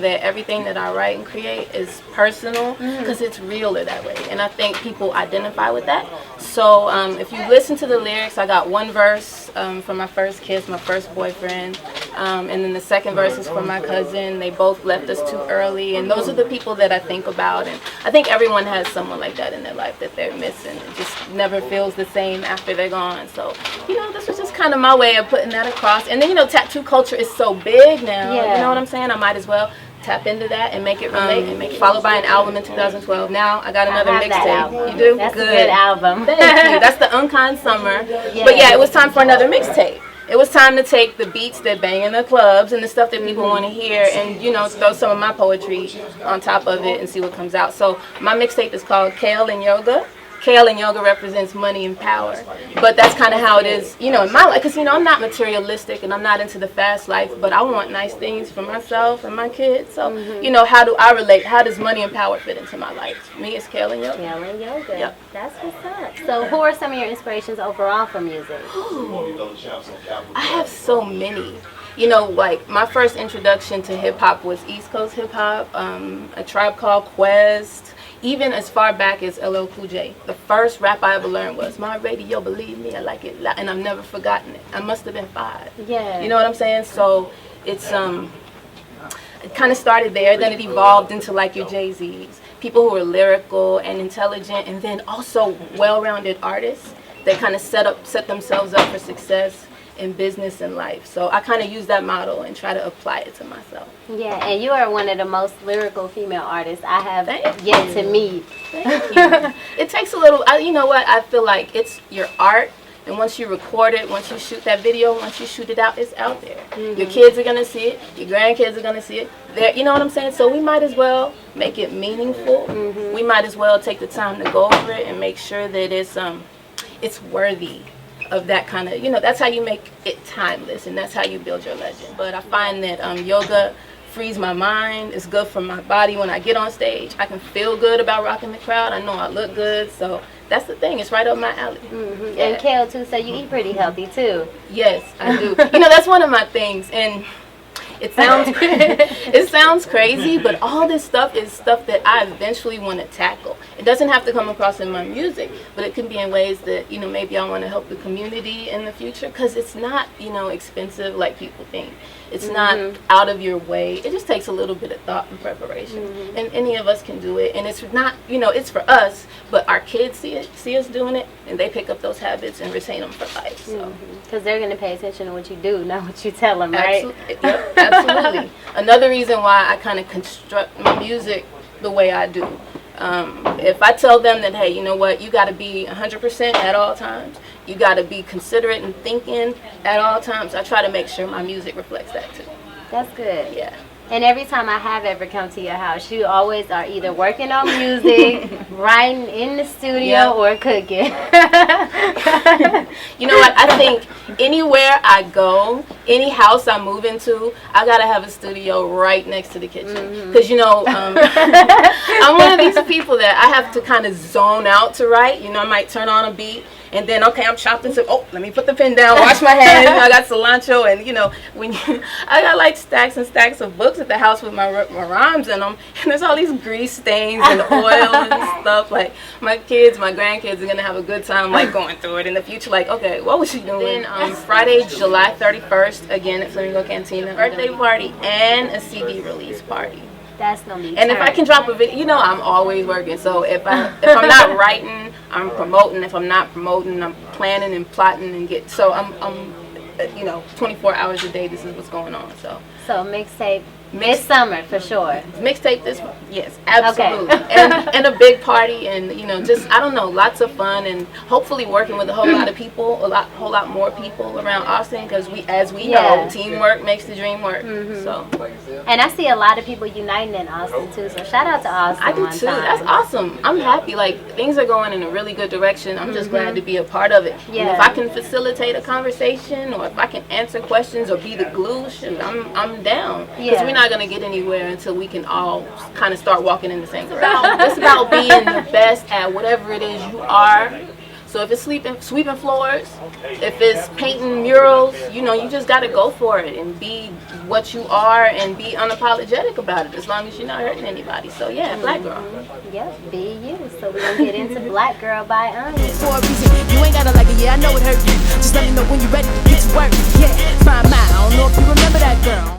that everything that I write and create is personal, because it's realer that way, and I think people identify with that. So if you listen to the lyrics, I got one verse from my first kiss, my first boyfriend, and then the second verse is from my cousin. They both left us too early, and those are the people that I think about, and I think everyone has someone like that in their life that they're missing. It just never feels the same after they're gone. So, this was just kind of my way of putting that across. And then, tattoo culture is so big now. Yeah. You know what I'm saying? I might as well tap into that and make it relate, and make it followed by an album in 2012. Now I got another mixtape. You do? That's a good album. Thank you. That's the Unkind Summer. Yeah. But yeah, it was time for another mixtape. It was time to take the beats that bang in the clubs and the stuff that people want to hear, and throw some of my poetry on top of it and see what comes out. So my mixtape is called Kale and Yoga. Kale and yoga represents money and power, but that's kind of how it is, in my life, because I'm not materialistic and I'm not into the fast life, but I want nice things for myself and my kids. So how do I relate? How does money and power fit into my life? For me, it's Kale and yoga. Kale and yoga. Yep. That's what's up. So who are some of your inspirations overall for music? I have so many. Like my first introduction to hip hop was East Coast hip hop, A Tribe Called Quest. Even as far back as LL Cool J. The first rap I ever learned was, "My radio, believe me, I like it," and I've never forgotten it. I must have been 5. Yeah. You know what I'm saying? So it's it kind of started there. Then it evolved into like your Jay-Z's, people who are lyrical and intelligent, and then also well-rounded artists that kind of set themselves up for success in business and life. So I kind of use that model and try to apply it to myself. Yeah, and you are one of the most lyrical female artists I have yet to meet. Thank you. It takes a little, you know what, I feel like it's your art, and once you record it, once you shoot that video, once you shoot it out, it's out there. Your kids are going to see it, your grandkids are going to see it. You know what I'm saying? So we might as well make it meaningful. We might as well take the time to go over it and make sure that it's worthy of that kind of, that's how you make it timeless, and that's how you build your legend. But I find that yoga frees my mind. It's good for my body. When I get on stage, I can feel good about rocking the crowd. I know I look good, so that's the thing. It's right up my alley. Yeah. And Kale too, so you eat pretty healthy too. Yes, I do. That's one of my things, and it sounds crazy, but all this stuff is stuff that I eventually want to tackle. It doesn't have to come across in my music, but it can be in ways that, maybe I want to help the community in the future, because it's not, expensive like people think. It's not out of your way. It just takes a little bit of thought and preparation, and any of us can do it. And it's not, it's for us, but our kids see us doing it, and they pick up those habits and retain them for life. So, because they're going to pay attention to what you do, not what you tell them, right? Yep, absolutely. Another reason why I kind of construct my music the way I do. If I tell them that, hey, you know what, you got to be 100% at all times, you got to be considerate and thinking at all times, I try to make sure my music reflects that too. That's good. Yeah. And every time I have ever come to your house, you always are either working on music, writing in the studio, or cooking. You know what? I think anywhere I go, any house I move into, I gotta have a studio right next to the kitchen. Because I'm one of these people that I have to kind of zone out to write. I might turn on a beat, and then I'm chopping some. Oh, let me put the pen down, wash my hands. I got cilantro, and I got like stacks and stacks of books at the house with my rhymes in them, and there's all these grease stains and oil and stuff. Like my grandkids are gonna have a good time like going through it in the future. Like, okay, what was she doing? Then Friday, July 31st, again at Flamingo Cantina, birthday party and a CD release party. That's gonna be. And if I can drop a video, I'm always working. So if I'm not writing, I'm promoting. If I'm not promoting, I'm planning and plotting and get. So I'm 24 hours a day. This is what's going on. So mixtape this summer for sure. Mixtape this, yes, absolutely. Okay. and a big party, and just I don't know, lots of fun, and hopefully working with a whole lot of people, whole lot more people around Austin, because as we know, teamwork makes the dream work. So. And I see a lot of people uniting in Austin too. So shout out to Austin. I do too. That's awesome. I'm happy. Like things are going in a really good direction. I'm just glad to be a part of it. Yeah. And if I can facilitate a conversation, or if I can answer questions or be the glue, shoot, I'm down. Because we're not going to get anywhere until we can all kind of start walking in the same direction. It's about being the best at whatever it is you are, So if it's sweeping floors, if it's painting murals, you know, you just got to go for it and be what you are and be unapologetic about it, as long as you're not hurting anybody. So yeah, Black Girl. Yep, be you. So we're gonna get into Black Girl by Anya. For a reason, you ain't gotta like it, yeah, I know it hurt you. Just let me know when you're ready to get to work, yeah. Find mine, I don't know if you remember that girl.